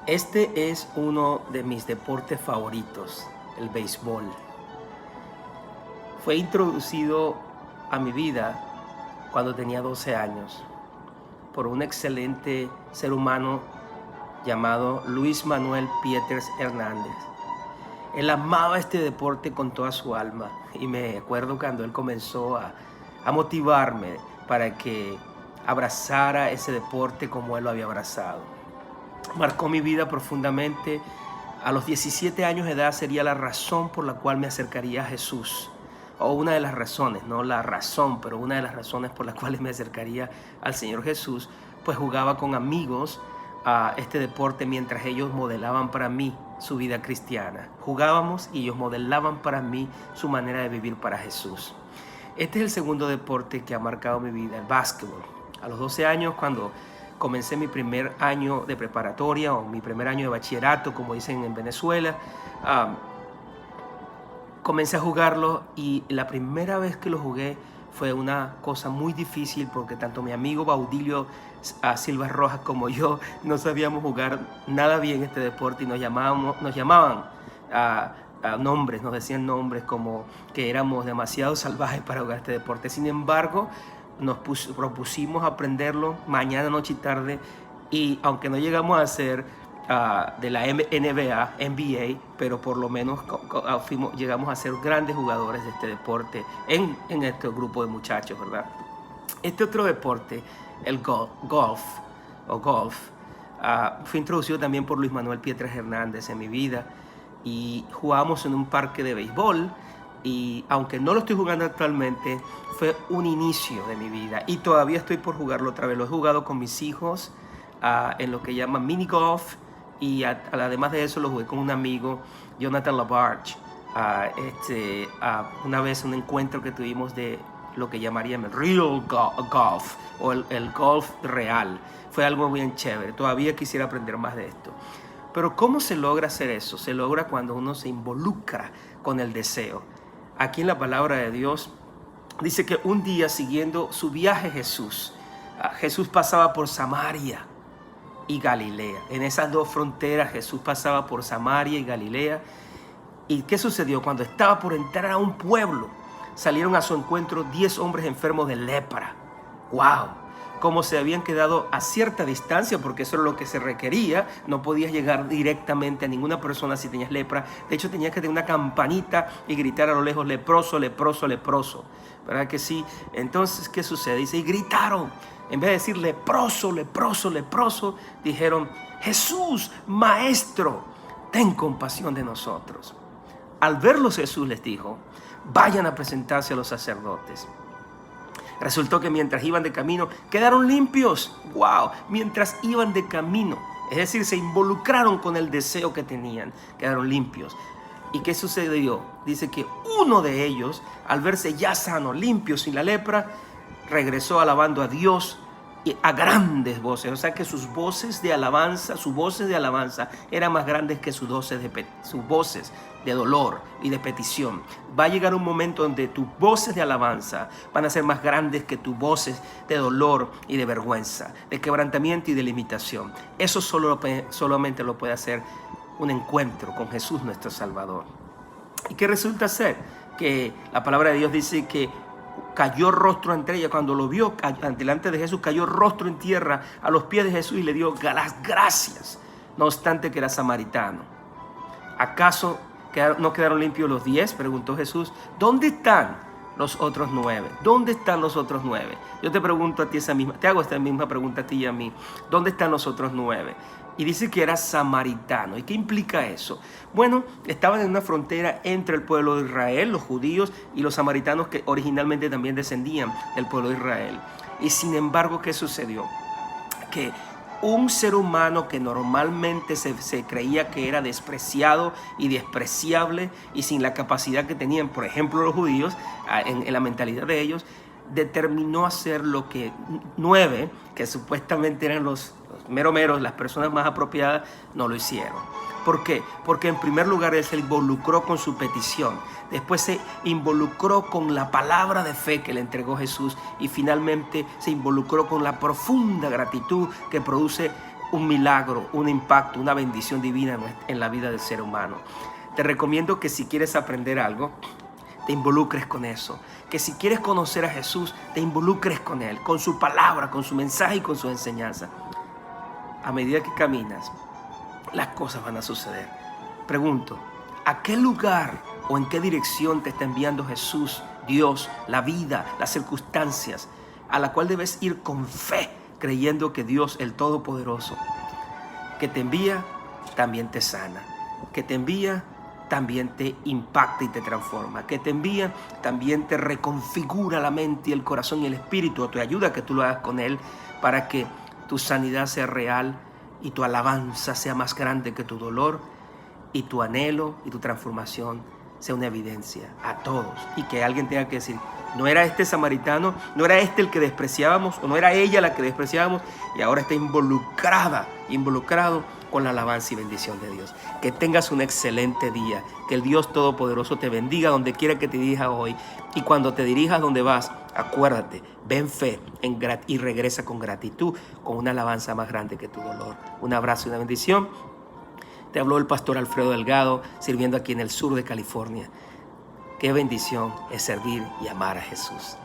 Este es uno de mis deportes favoritos, el béisbol. Fue introducido a mi vida cuando tenía 12 años por un excelente ser humano llamado Luis Manuel Pieters Hernández. Él amaba este deporte con toda su alma y me acuerdo cuando él comenzó a motivarme para que abrazara ese deporte como él lo había abrazado. Marcó mi vida profundamente. A los 17 años de edad sería la razón por la cual me acercaría a Jesús. O una de las razones, no la razón, pero una de las razones por las cuales me acercaría al Señor Jesús, pues jugaba con amigos a este deporte mientras ellos modelaban para mí su vida cristiana. Jugábamos y ellos modelaban para mí su manera de vivir para Jesús. Este es el segundo deporte que ha marcado mi vida, el básquetbol. A los 12 años, cuando comencé mi primer año de preparatoria o mi primer año de bachillerato, como dicen en Venezuela, comencé a jugarlo y la primera vez que lo jugué fue una cosa muy difícil porque tanto mi amigo Baudilio Silva Rojas como yo no sabíamos jugar nada bien este deporte y nos llamaban a nombres, nos decían nombres como que éramos demasiado salvajes para jugar este deporte. Sin embargo, propusimos aprenderlo mañana, noche y tarde, y aunque no llegamos a ser de la NBA, pero por lo menos llegamos a ser grandes jugadores de este deporte en este grupo de muchachos, ¿verdad? Este otro deporte, el golf, fue introducido también por Luis Manuel Pietras Hernández en mi vida y jugábamos en un parque de béisbol. Y aunque no lo estoy jugando actualmente, fue un inicio de mi vida y todavía estoy por jugarlo otra vez. Lo he jugado con mis hijos en lo que llaman mini golf y además de eso lo jugué con un amigo, Jonathan Labarge. Una vez un encuentro que tuvimos de lo que llamarían el real golf o el golf real. Fue algo bien chévere. Todavía quisiera aprender más de esto. Pero ¿cómo se logra hacer eso? Se logra cuando uno se involucra con el deseo. Aquí en la palabra de Dios dice que un día, siguiendo su viaje Jesús pasaba por Samaria y Galilea. En esas dos fronteras Jesús pasaba por Samaria y Galilea. ¿Y qué sucedió? Cuando estaba por entrar a un pueblo, salieron a su encuentro 10 hombres enfermos de lepra. ¡Wow! Como se habían quedado a cierta distancia, porque eso era lo que se requería, no podías llegar directamente a ninguna persona si tenías lepra. De hecho, tenías que tener una campanita y gritar a lo lejos: leproso, leproso, leproso. ¿Verdad que sí? Entonces, ¿qué sucede? Dice, y gritaron. En vez de decir leproso, leproso, leproso, dijeron: Jesús, maestro, ten compasión de nosotros. Al verlos, Jesús les dijo: vayan a presentarse a los sacerdotes. Resultó que mientras iban de camino quedaron limpios. ¡Wow! Mientras iban de camino, es decir, se involucraron con el deseo que tenían, quedaron limpios. ¿Y qué sucedió? Dice que uno de ellos, al verse ya sano, limpio, sin la lepra, regresó alabando a Dios y a grandes voces. O sea que sus voces de alabanza eran más grandes que sus voces de dolor y de petición. Va a llegar un momento donde tus voces de alabanza van a ser más grandes que tus voces de dolor y de vergüenza, de quebrantamiento y de limitación. Eso solamente lo puede hacer un encuentro con Jesús nuestro Salvador. ¿Y qué resulta ser? Que la palabra de Dios dice que cayó rostro entre ella. Cuando lo vio delante de Jesús, cayó rostro en tierra a los pies de Jesús y le dio las gracias, no obstante que era samaritano. ¿Acaso no quedaron limpios los 10? Preguntó Jesús. ¿Dónde están los otros 9? ¿Dónde están los otros 9? Yo te pregunto a ti te hago esta misma pregunta a ti y a mí. ¿Dónde están los otros 9? Y dice que era samaritano. ¿Y qué implica eso? Bueno, estaban en una frontera entre el pueblo de Israel, los judíos, y los samaritanos, que originalmente también descendían del pueblo de Israel. Y sin embargo, ¿qué sucedió? Que un ser humano que normalmente se creía que era despreciado y despreciable y sin la capacidad que tenían, por ejemplo, los judíos, en la mentalidad de ellos, determinó hacer lo que 9, que supuestamente eran los meros, las personas más apropiadas, no lo hicieron. ¿Por qué? Porque en primer lugar él se involucró con su petición, después se involucró con la palabra de fe que le entregó Jesús y finalmente se involucró con la profunda gratitud que produce un milagro, un impacto, una bendición divina en la vida del ser humano. Te recomiendo que si quieres aprender algo, te involucres con eso. Que si quieres conocer a Jesús, te involucres con Él, con su palabra, con su mensaje y con su enseñanza. A medida que caminas, las cosas van a suceder. Pregunto, ¿a qué lugar o en qué dirección te está enviando Jesús, Dios, la vida, las circunstancias, a la cual debes ir con fe, creyendo que Dios, el Todopoderoso, que te envía, también te sana, que te envía, también te impacta y te transforma, que te envía, también te reconfigura la mente y el corazón y el espíritu, te ayuda a que tú lo hagas con Él para que tu sanidad sea real y tu alabanza sea más grande que tu dolor y tu anhelo y tu transformación sea una evidencia a todos, y que alguien tenga que decir, no era este samaritano, no era este el que despreciábamos, o no era ella la que despreciábamos, y ahora está involucrado con la alabanza y bendición de Dios. Que tengas un excelente día, que el Dios Todopoderoso te bendiga donde quiera que te dirijas hoy, y cuando te dirijas donde vas, acuérdate, ven fe y regresa con gratitud, con una alabanza más grande que tu dolor. Un abrazo y una bendición. Te habló el pastor Alfredo Delgado, sirviendo aquí en el sur de California. Qué bendición es servir y amar a Jesús.